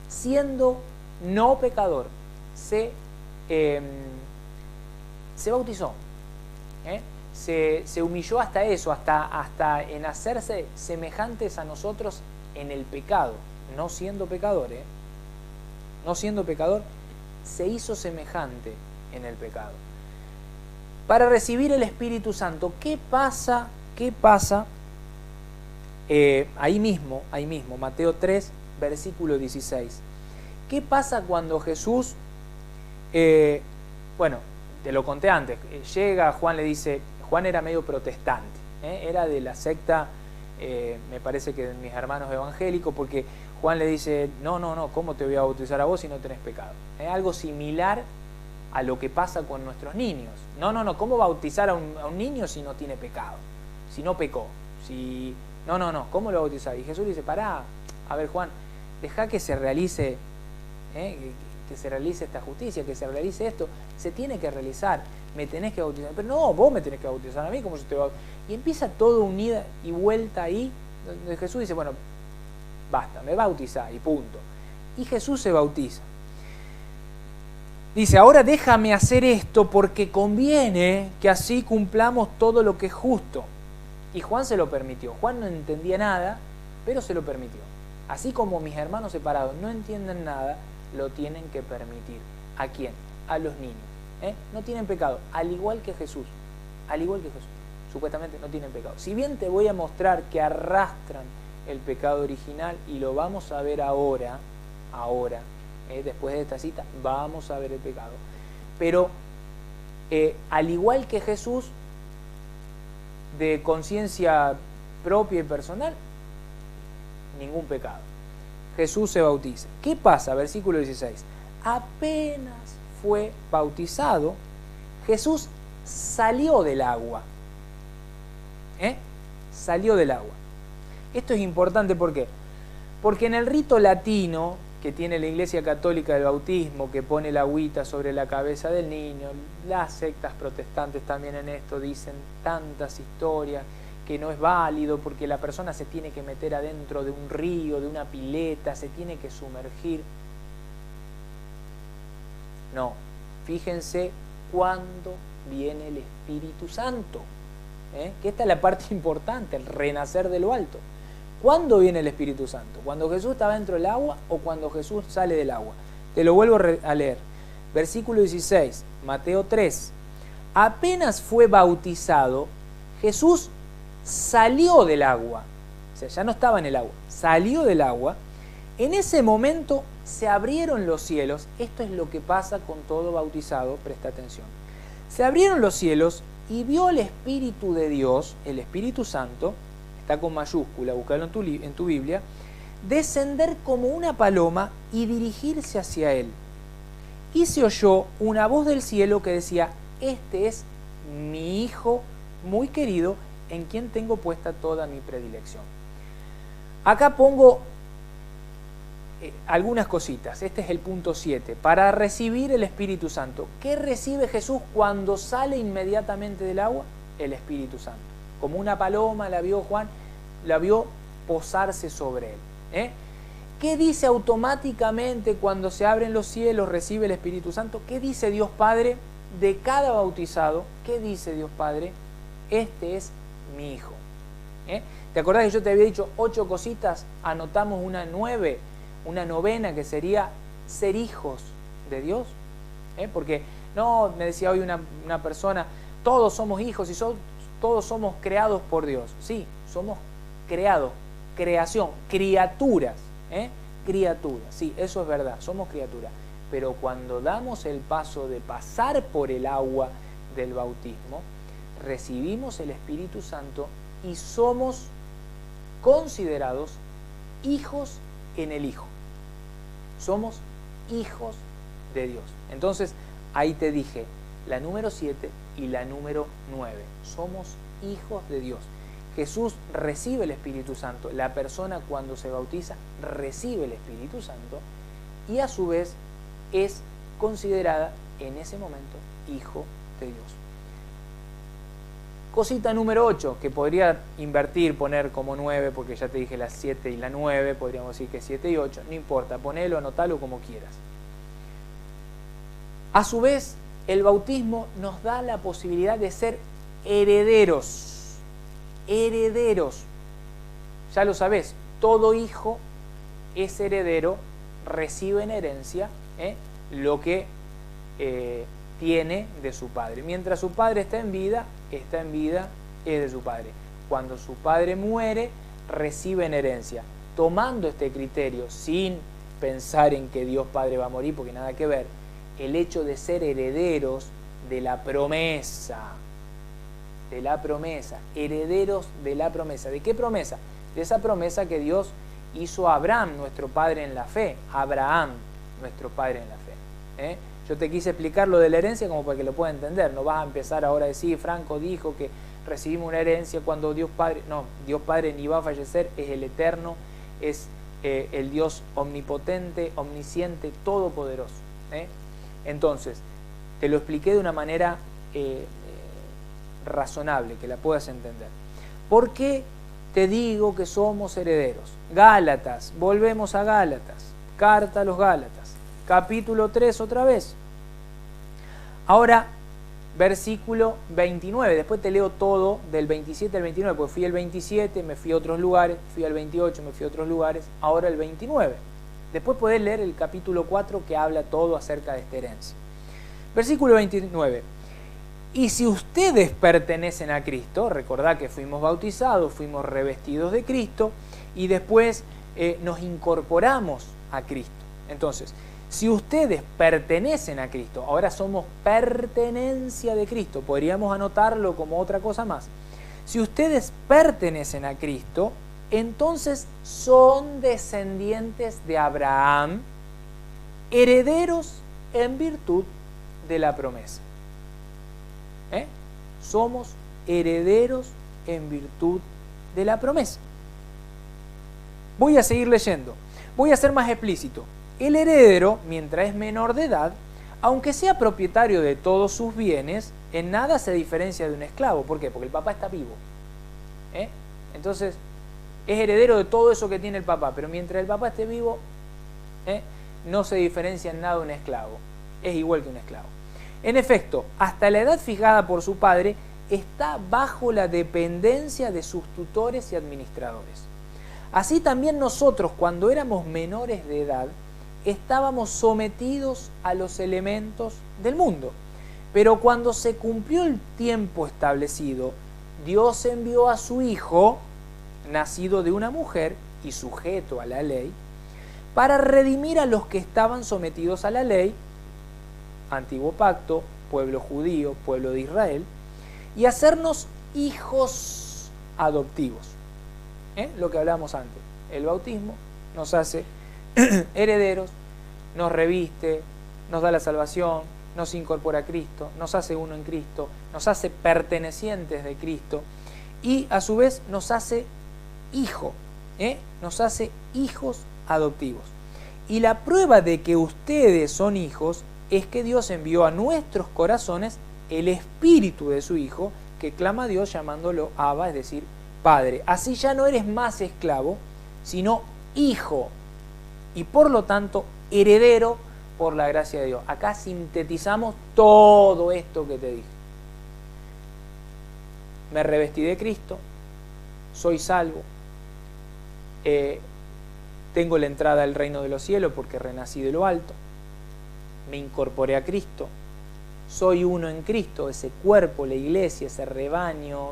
A: siendo no pecador. Se bautizó, se humilló hasta eso, hasta en hacerse semejantes a nosotros en el pecado, no siendo pecador, no siendo pecador, se hizo semejante en el pecado. Para recibir el Espíritu Santo, ¿qué pasa? Ahí mismo, Mateo 3, versículo 16. ¿Qué pasa cuando Jesús, bueno, te lo conté antes, llega, Juan le dice, Juan era medio protestante, era de la secta, me parece que de mis hermanos evangélicos, porque Juan le dice, no, ¿cómo te voy a bautizar a vos si no tenés pecado? Es algo similar a lo que pasa con nuestros niños. No, ¿cómo bautizar a un niño si no tiene pecado? Si no pecó, no, ¿cómo lo bautizar? Y Jesús le dice, pará, a ver Juan, deja que se realice, que se realice esta justicia, que se realice esto, se tiene que realizar, me tenés que bautizar, pero no, vos me tenés que bautizar a mí, como yo te bautizo. Y empieza todo unida y vuelta ahí, donde Jesús dice, bueno, basta, me bautiza y punto. Y Jesús se bautiza. Dice, ahora déjame hacer esto porque conviene que así cumplamos todo lo que es justo. Y Juan se lo permitió. Juan no entendía nada, pero se lo permitió. Así como mis hermanos separados no entienden nada, lo tienen que permitir. ¿A quién? A los niños. No tienen pecado, al igual que Jesús. Al igual que Jesús. Supuestamente no tienen pecado. Si bien te voy a mostrar que arrastran el pecado original, y lo vamos a ver ahora, después de esta cita, vamos a ver el pecado. Pero al igual que Jesús, de conciencia propia y personal, ningún pecado. Jesús se bautiza. ¿Qué pasa? Versículo 16. Apenas fue bautizado, Jesús salió del agua. Salió del agua. Esto es importante, ¿por qué? Porque en el rito latino que tiene la Iglesia Católica del bautismo, que pone la agüita sobre la cabeza del niño, las sectas protestantes también en esto dicen tantas historias, que no es válido porque la persona se tiene que meter adentro de un río, de una pileta, se tiene que sumergir. No, fíjense cuándo viene el Espíritu Santo, que esta es la parte importante, el renacer de lo alto. ¿Cuándo viene el Espíritu Santo? ¿Cuando Jesús estaba dentro del agua o cuando Jesús sale del agua? Te lo vuelvo a leer. Versículo 16, Mateo 3. Apenas fue bautizado, Jesús salió del agua. O sea, ya no estaba en el agua, salió del agua. En ese momento se abrieron los cielos. Esto es lo que pasa con todo bautizado, presta atención. Se abrieron los cielos y vio el Espíritu de Dios, el Espíritu Santo, está con mayúscula, búscalo en tu Biblia, descender como una paloma y dirigirse hacia él. Y se oyó una voz del cielo que decía, este es mi Hijo muy querido, en quien tengo puesta toda mi predilección. Acá pongo algunas cositas. Este es el punto 7. Para recibir el Espíritu Santo. ¿Qué recibe Jesús cuando sale inmediatamente del agua? El Espíritu Santo. Como una paloma la vio Juan, la vio posarse sobre él. ¿Qué dice automáticamente cuando se abren los cielos, recibe el Espíritu Santo? ¿Qué dice Dios Padre de cada bautizado? ¿Qué dice Dios Padre? Este es mi Hijo. ¿Te acordás que yo te había dicho 8 cositas? Anotamos una 9, una novena, que sería ser hijos de Dios. Porque no, me decía hoy una persona, todos somos hijos y todos somos creados por Dios. Sí, somos creados, creación, criaturas. Criaturas, sí, eso es verdad, somos criaturas. Pero cuando damos el paso de pasar por el agua del bautismo, recibimos el Espíritu Santo y somos considerados hijos en el Hijo. Somos hijos de Dios. Entonces, ahí te dije la número 7 y la número 9. Somos hijos de Dios. Jesús recibe el Espíritu Santo. La persona cuando se bautiza recibe el Espíritu Santo y a su vez es considerada en ese momento hijo de Dios. Cosita número 8, que podría invertir, poner como 9, porque ya te dije la 7 y la 9, podríamos decir que 7 y 8, no importa, ponelo, anotalo como quieras. A su vez, el bautismo nos da la posibilidad de ser herederos. Herederos. Ya lo sabés, todo hijo es heredero, recibe en herencia lo que tiene de su padre. Mientras su padre está en vida, es de su padre. Cuando su padre muere, recibe en herencia. Tomando este criterio, sin pensar en que Dios Padre va a morir, porque nada que ver, el hecho de ser herederos de la promesa, herederos de la promesa. ¿De qué promesa? De esa promesa que Dios hizo a Abraham, nuestro padre en la fe. Abraham, nuestro padre en la fe. Yo te quise explicar lo de la herencia como para que lo puedas entender. No vas a empezar ahora a decir, Franco dijo que recibimos una herencia cuando Dios Padre... No, Dios Padre ni va a fallecer, es el eterno, es el Dios omnipotente, omnisciente, todopoderoso. Entonces, te lo expliqué de una manera razonable, que la puedas entender. ¿Por qué te digo que somos herederos? Gálatas, volvemos a Gálatas, carta a los Gálatas, capítulo 3 otra vez. Ahora, versículo 29, después te leo todo del 27 al 29, porque fui al 27, me fui a otros lugares, fui al 28, me fui a otros lugares, ahora el 29. Después podés leer el capítulo 4 que habla todo acerca de esta herencia. Versículo 29. Y si ustedes pertenecen a Cristo, recordad que fuimos bautizados, fuimos revestidos de Cristo y después nos incorporamos a Cristo. Entonces, si ustedes pertenecen a Cristo, ahora somos pertenencia de Cristo, podríamos anotarlo como otra cosa más. Si ustedes pertenecen a Cristo, entonces son descendientes de Abraham, herederos en virtud de la promesa. Somos herederos en virtud de la promesa. Voy a seguir leyendo. Voy a ser más explícito. El heredero, mientras es menor de edad, aunque sea propietario de todos sus bienes, en nada se diferencia de un esclavo. ¿Por qué? Porque el papá está vivo. Entonces, es heredero de todo eso que tiene el papá, pero mientras el papá esté vivo, no se diferencia en nada de un esclavo. Es igual que un esclavo. En efecto, hasta la edad fijada por su padre, está bajo la dependencia de sus tutores y administradores. Así también nosotros, cuando éramos menores de edad, estábamos sometidos a los elementos del mundo. Pero cuando se cumplió el tiempo establecido, Dios envió a su Hijo, nacido de una mujer y sujeto a la ley, para redimir a los que estaban sometidos a la ley, antiguo pacto, pueblo judío, pueblo de Israel, y hacernos hijos adoptivos. Lo que hablamos antes, el bautismo nos hace herederos, nos reviste, nos da la salvación, nos incorpora a Cristo, nos hace uno en Cristo, nos hace pertenecientes de Cristo y a su vez nos hace hijo, nos hace hijos adoptivos. Y la prueba de que ustedes son hijos es que Dios envió a nuestros corazones el espíritu de su Hijo, que clama a Dios llamándolo Abba, es decir, Padre. Así ya no eres más esclavo, sino hijo, y por lo tanto heredero por la gracia de Dios. Acá sintetizamos todo esto que te dije. Me revestí de Cristo, soy salvo, tengo la entrada al reino de los cielos porque renací de lo alto, me incorporé a Cristo, soy uno en Cristo, ese cuerpo, la iglesia, ese rebaño,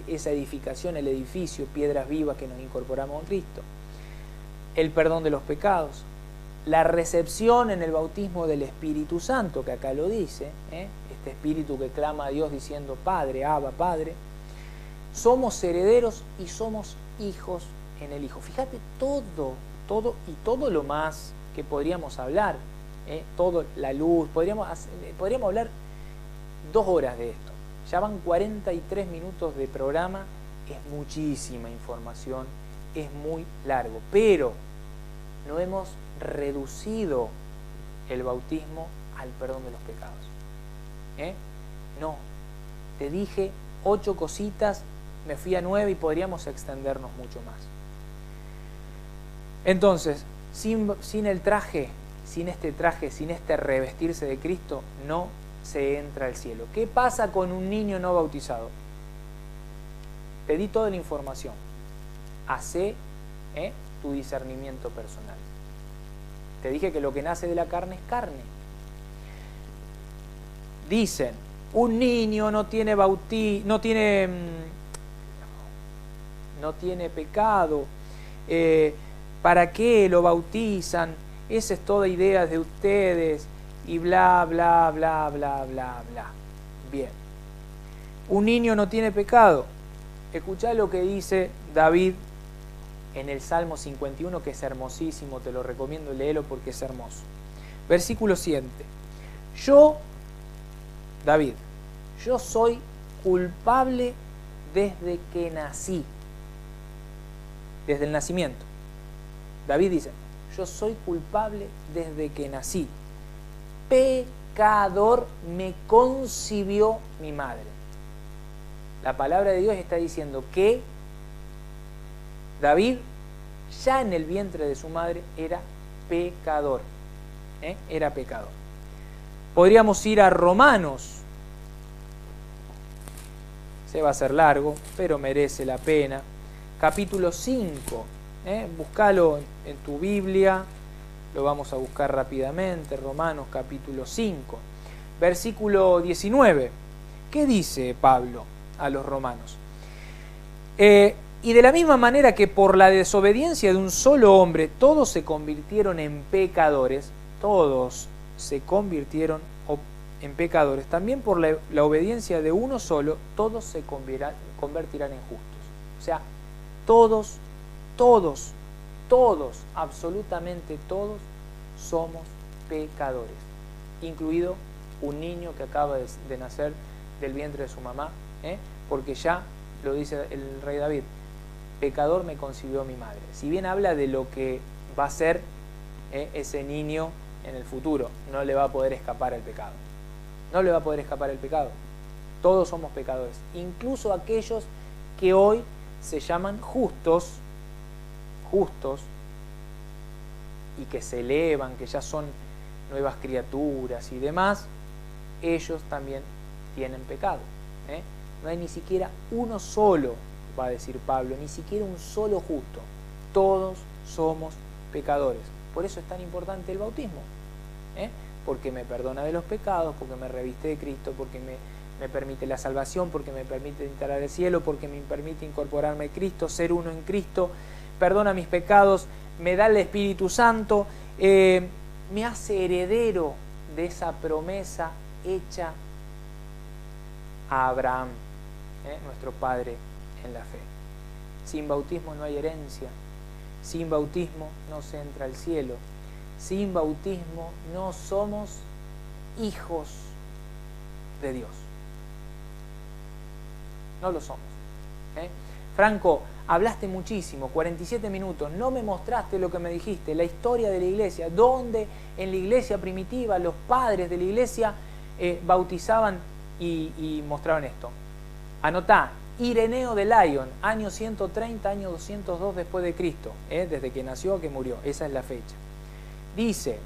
A: esa edificación, el edificio, piedras vivas que nos incorporamos a Cristo, el perdón de los pecados, la recepción en el bautismo del Espíritu Santo, que acá lo dice, este Espíritu que clama a Dios diciendo Padre, Abba, Padre. Somos herederos y somos hijos en el Hijo. Fíjate todo lo más que podríamos hablar, todo, la luz, podríamos hablar 2 horas de esto. Ya van 43 minutos de programa, es muchísima información, es muy largo, pero no hemos reducido el bautismo al perdón de los pecados. No, te dije 8 cositas, me fui a 9 y podríamos extendernos mucho más. Entonces, sin el traje, sin este revestirse de Cristo, no se entra al cielo. ¿Qué pasa con un niño no bautizado? Te di toda la información. Hacé tu discernimiento personal. Te dije que lo que nace de la carne es carne. Dicen, un niño no tiene pecado, ¿para qué lo bautizan? Esa es toda idea de ustedes y bla, bla, bla, bla, bla, bla. Bien. Un niño no tiene pecado. Escuchá lo que dice David en el Salmo 51, que es hermosísimo, te lo recomiendo, léelo porque es hermoso. Versículo 7. David, yo soy culpable desde que nací, desde el nacimiento. David dice, yo soy culpable desde que nací. Pecador me concibió mi madre. La palabra de Dios está diciendo que David, ya en el vientre de su madre, era pecador. Era pecador. Podríamos ir a Romanos. Se va a hacer largo, pero merece la pena. Capítulo 5. Búscalo en tu Biblia. Lo vamos a buscar rápidamente. Romanos capítulo 5. Versículo 19. ¿Qué dice Pablo a los romanos? Y de la misma manera que por la desobediencia de un solo hombre todos se convirtieron en pecadores, todos se convirtieron en pecadores, también por la obediencia de uno solo todos se convertirán en justos. O sea, todos, absolutamente todos somos pecadores, incluido un niño que acaba de nacer del vientre de su mamá, porque ya lo dice el rey David, pecador me concibió mi madre. Si bien habla de lo que va a ser ese niño en el futuro, no le va a poder escapar el pecado. No le va a poder escapar el pecado. Todos somos pecadores, incluso aquellos que hoy se llaman justos, y que se elevan, que ya son nuevas criaturas y demás, ellos también tienen pecado. No hay ni siquiera uno solo, va a decir Pablo, ni siquiera un solo justo. Todos somos pecadores. Por eso es tan importante el bautismo, porque me perdona de los pecados, porque me reviste de Cristo, porque me permite la salvación, porque me permite entrar al cielo, porque me permite incorporarme a Cristo, ser uno en Cristo, perdona mis pecados, me da el Espíritu Santo, me hace heredero de esa promesa hecha a Abraham, nuestro padre en la fe. Sin bautismo no hay herencia, sin bautismo no se entra al cielo, sin bautismo no somos hijos de Dios. No lo somos. Franco, hablaste muchísimo, 47 minutos, no me mostraste lo que me dijiste, la historia de la iglesia, donde en la iglesia primitiva los padres de la iglesia bautizaban y mostraban esto. Anotá, Ireneo de Lyon, año 130, año 202 después de Cristo, desde que nació a que murió, esa es la fecha. Dice,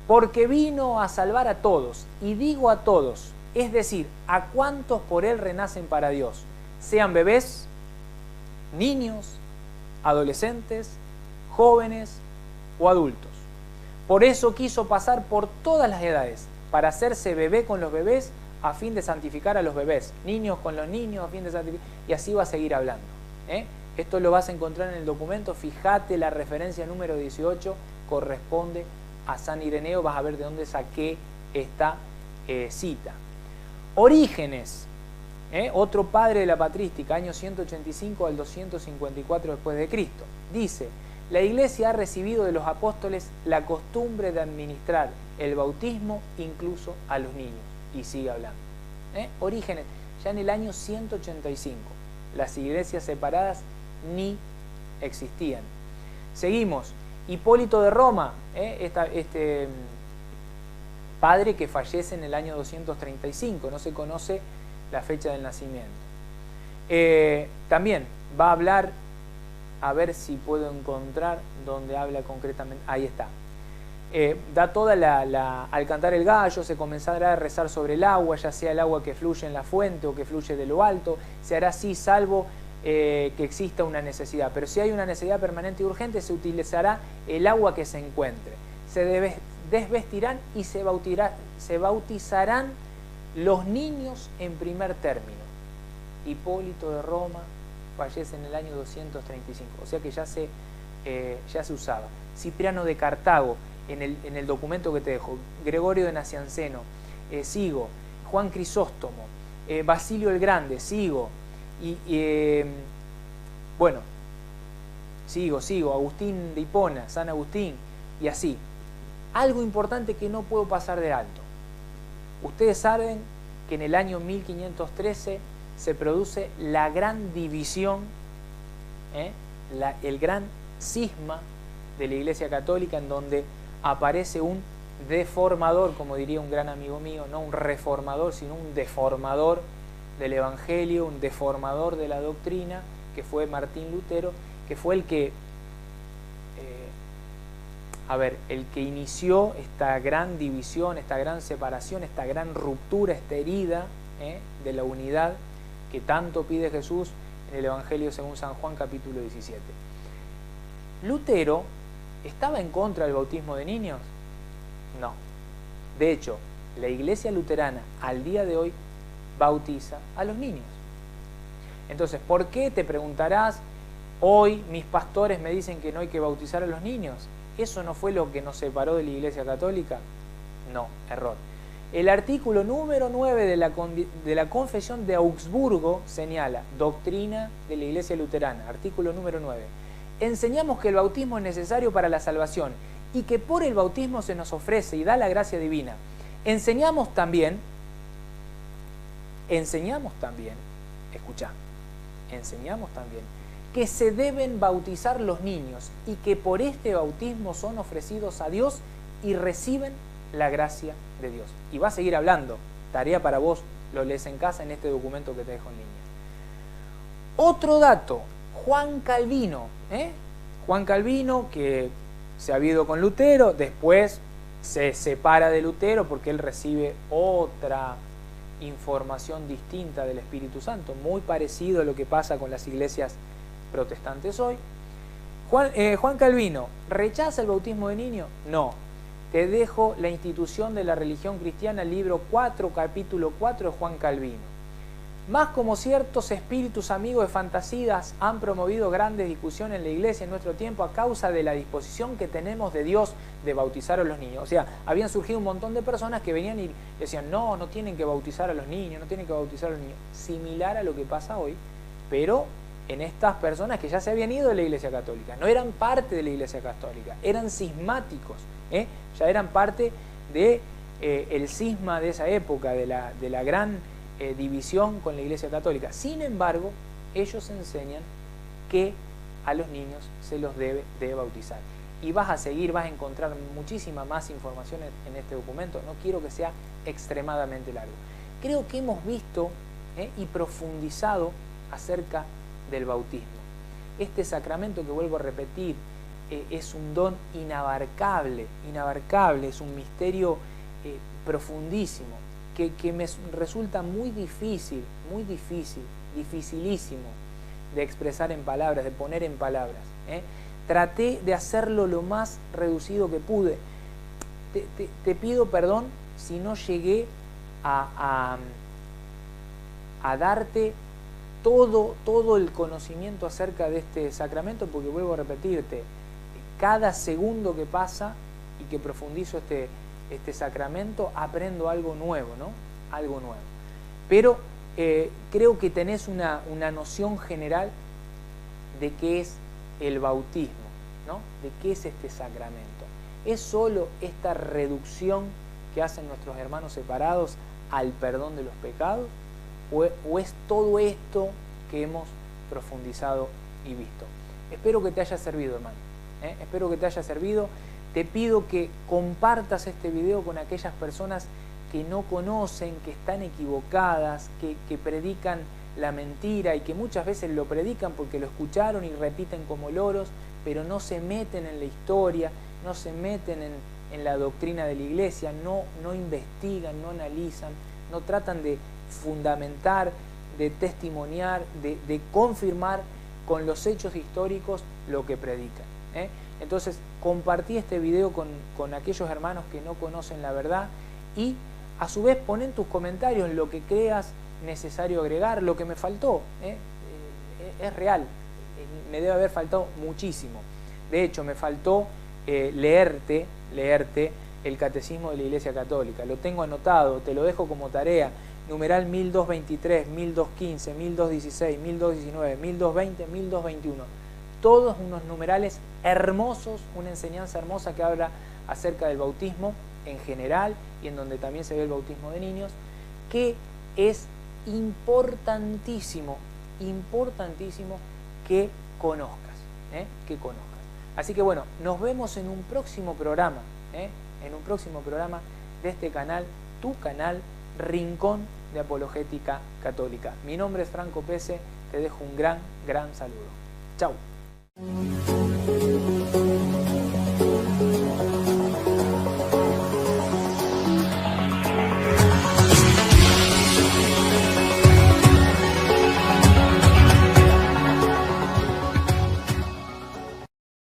A: porque vino a salvar a todos, y digo a todos, es decir, a cuantos por él renacen para Dios, sean bebés, niños, adolescentes, jóvenes o adultos. Por eso quiso pasar por todas las edades, para hacerse bebé con los bebés, a fin de santificar a los bebés, niños con los niños, a fin de santificar, y así va a seguir hablando. Esto lo vas a encontrar en el documento, fíjate la referencia número 18, corresponde a San Ireneo, vas a ver de dónde saqué esta cita. Orígenes, otro padre de la patrística, año 185 al 254 después de Cristo, dice, la Iglesia ha recibido de los apóstoles la costumbre de administrar el bautismo incluso a los niños. Y sigue hablando. Orígenes, ya en el año 185, las iglesias separadas ni existían. Seguimos, Hipólito de Roma, este padre que fallece en el año 235, no se conoce la fecha del nacimiento. También va a hablar, a ver si puedo encontrar donde habla concretamente, ahí está. Da toda al cantar el gallo, se comenzará a rezar sobre el agua, ya sea el agua que fluye en la fuente o que fluye de lo alto, se hará así salvo que exista una necesidad. Pero si hay una necesidad permanente y urgente, se utilizará el agua que se encuentre. Se desvestirán y se bautizarán los niños en primer término. Hipólito de Roma fallece en el año 235, o sea que ya se usaba. Cipriano de Cartago, en el documento que te dejo, Gregorio de Nacianceno, sigo, Juan Crisóstomo, Basilio el Grande, sigo, bueno, sigo, Agustín de Hipona, San Agustín, y así. Algo importante que no puedo pasar de alto. Ustedes saben que en el año 1513 se produce la gran división, el gran cisma de la Iglesia Católica, en donde aparece un deformador, como diría un gran amigo mío, no un reformador, sino un deformador del Evangelio, un deformador de la doctrina, que fue Martín Lutero, que fue el que a ver, el que inició esta gran división, esta gran separación, esta gran ruptura, esta herida de la unidad que tanto pide Jesús en el Evangelio según San Juan capítulo 17. ¿Lutero estaba en contra del bautismo de niños? No. De hecho, la Iglesia luterana al día de hoy bautiza a los niños. Entonces, ¿por qué, te preguntarás, hoy mis pastores me dicen que no hay que bautizar a los niños? ¿Eso no fue lo que nos separó de la Iglesia Católica? No, error. El artículo número 9 de la Confesión de Augsburgo señala, doctrina de la Iglesia Luterana, artículo número 9. Enseñamos que el bautismo es necesario para la salvación y que por el bautismo se nos ofrece y da la gracia divina. Enseñamos también, escuchá, enseñamos también que se deben bautizar los niños y que por este bautismo son ofrecidos a Dios y reciben la gracia de Dios. Y va a seguir hablando, tarea para vos, lo lees en casa en este documento que te dejo en línea. Otro dato, Juan Calvino, Juan Calvino, que se ha habido con Lutero, después se separa de Lutero porque él recibe otra información distinta del Espíritu Santo, muy parecido a lo que pasa con las iglesias protestantes hoy. Juan Calvino, ¿rechaza el bautismo de niño? No. Te dejo la institución de la religión cristiana, libro 4, capítulo 4 de Juan Calvino. Más como ciertos espíritus amigos de fantasías han promovido grandes discusiones en la iglesia en nuestro tiempo a causa de la disposición que tenemos de Dios de bautizar a los niños. O sea, habían surgido un montón de personas que venían y decían, no, no tienen que bautizar a los niños, no tienen que bautizar a los niños. Similar a lo que pasa hoy, pero en estas personas que ya se habían ido de la Iglesia Católica, no eran parte de la Iglesia Católica, eran cismáticos, ya eran parte de el cisma de esa época, de la gran división con la Iglesia Católica. Sin embargo, ellos enseñan que a los niños se los debe de bautizar. Y vas a encontrar muchísima más información en este documento. No quiero que sea extremadamente largo. Creo que hemos visto y profundizado acerca del bautismo. Este sacramento, que vuelvo a repetir, es un don inabarcable, es un misterio profundísimo, que me resulta muy difícil, dificilísimo de expresar en palabras, de poner en palabras. Traté de hacerlo lo más reducido que pude. Te pido perdón si no llegué a darte todo el conocimiento acerca de este sacramento, porque vuelvo a repetirte, cada segundo que pasa y que profundizo este sacramento, aprendo algo nuevo, ¿no? Algo nuevo. Pero creo que tenés una noción general de qué es el bautismo, ¿no? De qué es este sacramento. ¿Es solo esta reducción que hacen nuestros hermanos separados al perdón de los pecados? ¿O es todo esto que hemos profundizado y visto? Espero que te haya servido, hermano. Espero que te haya servido. Te pido que compartas este video con aquellas personas que no conocen, que están equivocadas, que predican la mentira y que muchas veces lo predican porque lo escucharon y repiten como loros, pero no se meten en la historia, no se meten en la doctrina de la iglesia, no investigan, no analizan, no tratan de fundamentar, de testimoniar, de confirmar con los hechos históricos lo que predican. Entonces, compartí este video con aquellos hermanos que no conocen la verdad y a su vez pon en tus comentarios lo que creas necesario agregar, lo que me faltó. Es real, me debe haber faltado muchísimo. De hecho, me faltó leerte el Catecismo de la Iglesia Católica. Lo tengo anotado, te lo dejo como tarea. Numeral 1223, 1215, 1216, 1219, 1220, 1221. Todos unos numerales hermosos, una enseñanza hermosa que habla acerca del bautismo en general y en donde también se ve el bautismo de niños, que es importantísimo que conozcas, Así que bueno, nos vemos en un próximo programa, de este canal, tu canal Rincón de Apologética Católica. Mi nombre es Franco Pese, te dejo un gran saludo. Chau.